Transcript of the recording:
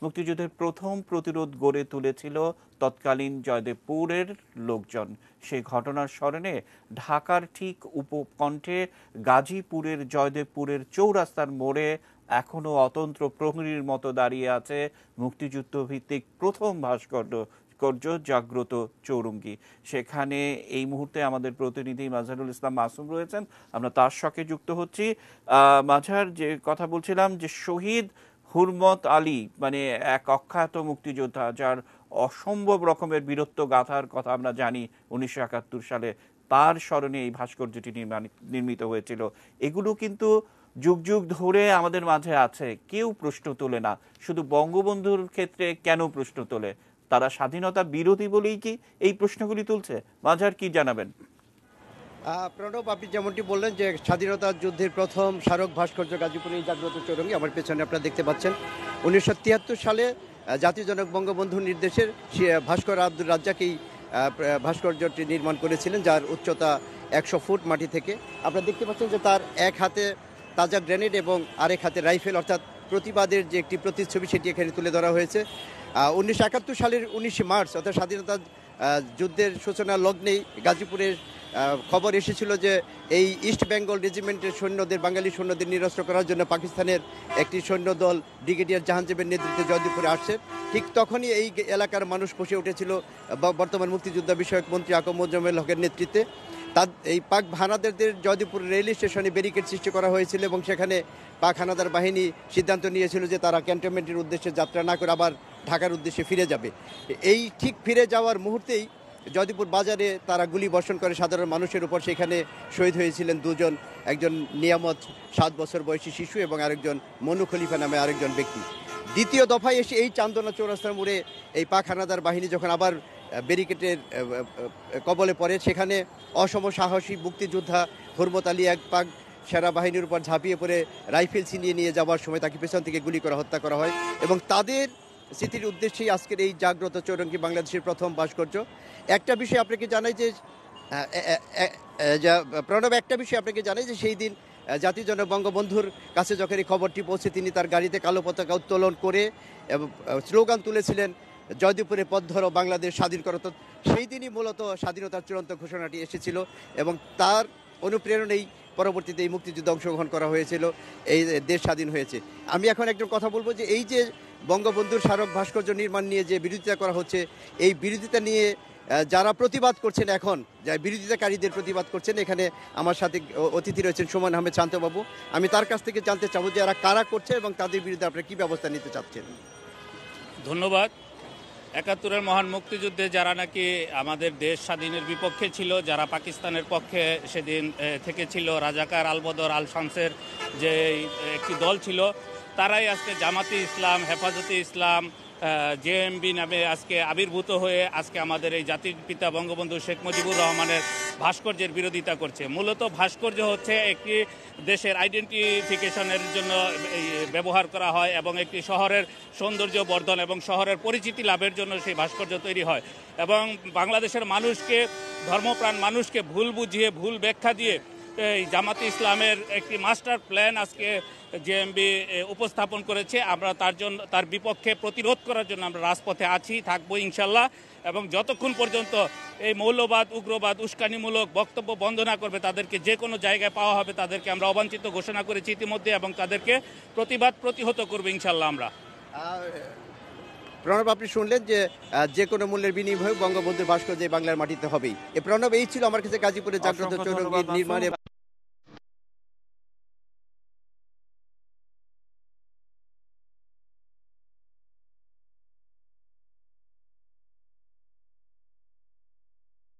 মুক্তিযুদ্ধের প্রথম প্রতিরোধ গড়ে তুলেছিল তৎকালীন জয়দেবপুরের লোকজন। সেই ঘটনার স্মরণে ঢাকার ঠিক উপকণ্ঠে গাজীপুরের জয়দেবপুরের চৌরাস্তার মোড়ে এখনো অতন্ত্র প্রহরীর মতো দাঁড়িয়ে আছে মুক্তিযুদ্ধ ভিত্তিক প্রথম ভাস্কর্য জাগ্রত চৌরঙ্গি। সেখানে এই মুহূর্তে আমাদের প্রতিনিধি মাঝহারুল ইসলাম মাসুম রয়েছেন, আমরা তার সঙ্গে যুক্ত হচ্ছি। মাঝহার, যে কথা বলছিলাম যে শহীদ হুরমত আলী মানে এক অখ্যাত মুক্তিযোদ্ধা, যার অসম্ভব রকমের বীরত্ব গাথার কথা আমরা জানি 1971 সালে, তার স্মরণে এই ভাস্কর্যটি নির্মিত হয়েছিল। এগুলো কিন্তু যুগ যুগ ধরে আমাদের মাঝে আছে, কেউ প্রশ্ন তোলে না। শুধু বঙ্গবন্ধুর ক্ষেত্রে কেন প্রশ্ন তোলে? তারা স্বাধীনতা বিরোধী বলেই কি এই প্রশ্নগুলি তুলছে? মাঝহার, কি জানাবেন? প্রণব, আপনি যেমনটি বললেন যে স্বাধীনতা যুদ্ধের প্রথম স্মারক ভাস্কর্য গাজীপুরের জাগ্রত চৌরঙ্গি, আমার পেছনে আপনারা দেখতে পাচ্ছেন 1973 সালে জাতির জনক বঙ্গবন্ধুর নির্দেশে ভাস্কর আব্দুর রাজ্জাক এই ভাস্কর্যটি নির্মাণ করেছিলেন, যার উচ্চতা 100 ফুট মাটি থেকে। আপনারা দেখতে পাচ্ছেন যে তার এক হাতে তাজা গ্রেনেড এবং আরেক হাতে রাইফেল, অর্থাৎ প্রতিবাদের যে একটি প্রতিচ্ছবি সেটি এখানে তুলে ধরা হয়েছে। 1971 সালের 19 মার্চ অর্থাৎ স্বাধীনতা যুদ্ধের সূচনা লগ্নেই গাজীপুরের খবর এসেছিল যে এই ইস্ট বেঙ্গল রেজিমেন্টের সৈন্যদের, বাঙালি সৈন্যদের নিরস্ত্র করার জন্য পাকিস্তানের একটি সৈন্যদল ব্রিগেডিয়ার জাহাঙ্গীরের নেতৃত্বে জয়দেবপুরে আসছে। ঠিক তখনই এই এলাকার মানুষ বসে উঠেছিল বর্তমান মুক্তিযোদ্ধা বিষয়ক মন্ত্রী আকম মোজাম্মেল হকের নেতৃত্বে। তার এই পাক হানাদারদের জয়দেবপুর রেল স্টেশনে ব্যারিকেড সৃষ্টি করা হয়েছিল এবং সেখানে পাক হানাদার বাহিনী সিদ্ধান্ত নিয়েছিল যে তারা ক্যান্টনমেন্টের উদ্দেশ্যে যাত্রা না করে আবার ঢাকার উদ্দেশ্যে ফিরে যাবে। এই ঠিক ফিরে যাওয়ার মুহূর্তেই জয়দেবপুর বাজারে তারা গুলি বর্ষণ করে সাধারণ মানুষের উপর। সেখানে শহীদ হয়েছিলেন দুজন, একজন নিয়ামত 7 বছর বয়সী শিশু এবং আরেকজন মনু খলিফা নামে আরেকজন ব্যক্তি। দ্বিতীয় দফায় এসে এই চান্দনা চৌরাস্তার মোড়ে এই পাক হানাদার বাহিনী যখন আবার ব্যারিকেডের কবলে পড়ে, সেখানে অসম সাহসী মুক্তিযোদ্ধা হুরমত আলী এক পাক সেনা বাহিনীর উপর ঝাঁপিয়ে পড়ে রাইফেল ছিনিয়ে নিয়ে যাওয়ার সময় তাকে পেছন থেকে গুলি করে হত্যা করা হয়। এবং তাদের স্মৃতির উদ্দেশ্যেই আজকের এই জাগ্রত চৌরঙ্গি বাংলাদেশের প্রথম ভাস্কর্য। একটা বিষয় আপনাকে জানাই যে প্রণব, একটা বিষয় আপনাকে জানাই যে সেই দিন জাতির জনক বঙ্গবন্ধুর কাছে যখন এই খবরটি পৌঁছে, তিনি তার গাড়িতে কালো পতাকা উত্তোলন করে স্লোগান তুলেছিলেন, জয়দেবপুরে পথ ধরো বাংলাদেশ স্বাধীন করো। সেই দিনই মূলত স্বাধীনতার চূড়ান্ত ঘোষণাটি এসেছিল এবং তার অনুপ্রেরণেই পরবর্তীতে এই মুক্তিযুদ্ধে অংশগ্রহণ করা হয়েছিল, এই দেশ স্বাধীন হয়েছে। আমি এখন একজন কথা বলবো যে এই যে বঙ্গবন্ধুর স্মারক ভাস্কর্য নির্মাণ নিয়ে যে বিরোধিতা করা হচ্ছে, এই বিরোধিতা নিয়ে যারা প্রতিবাদ করছেন, এখন যারা বিরোধিতাকারীদের প্রতিবাদ করছেন, এখানে আমার সাথে অতিথি রয়েছেন সুমন আহমেদ শান্তবাবু। আমি তার কাছ থেকে জানতে চাবো যে এরা কারা করছে এবং তাদের বিরুদ্ধে আপনারা কী ব্যবস্থা নিতে চাচ্ছেন। ধন্যবাদ। 71-এর মহান মুক্তিযুদ্ধে যারা নাকি আমাদের দেশ স্বাধীনের বিপক্ষে ছিল, যারা পাকিস্তানের পক্ষে সেদিন থেকে ছিল, রাজাকার আলবদর আল শামসের যে একটি দল ছিল, তারাই আজকে জামাতে ইসলাম, হেফাজতে ইসলাম, জেএমবি নামে আজকে আবির্ভূত হয়ে আজকে আমাদের এই জাতির পিতা বঙ্গবন্ধু শেখ মুজিবুর রহমানের ভাস্কর্যের বিরোধিতা করছে। মূলত ভাস্কর্য হচ্ছে একটি দেশের আইডেন্টিফিকেশনের জন্য ব্যবহার করা হয় এবং একটি শহরের সৌন্দর্য বর্ধন এবং শহরের পরিচিতি লাভের জন্য সেই ভাস্কর্য তৈরি হয় এবং বাংলাদেশের মানুষকে, ধর্মপ্রাণ মানুষকে ভুল বুঝিয়ে, ভুল ব্যাখ্যা দিয়ে এই জামাতে ইসলামের একটি মাস্টার প্ল্যান আজকে জেএমবি উপস্থাপন করেছে। আমরা তার বিপক্ষে প্রতিরোধ করার জন্য আমরা রাজপথে আছি, থাকবো ইনশাল্লাহ। এবং যতক্ষণ পর্যন্ত এই মৌলবাদ, উগ্রবাদ, উস্কানিমূলক বক্তব্য বন্ধ না করবে, তাদেরকে যে কোনো জায়গায় পাওয়া হবে, তাদেরকে আমরা অবাঞ্ছিত ঘোষণা করেছি ইতিমধ্যে এবং তাদেরকে প্রতিহত করবো ইনশাল্লাহ আমরা। প্রণব, আপনি শুনলেন যে কোনো মূল্যের বিনিময়ে বঙ্গবন্ধুর ভাস্কর্য বাংলার মাটিতে হবেই। প্রণব, এই ছিল আমার কাছে গাজীপুরের জাগ্রত চৌরঙ্গি নির্মাণে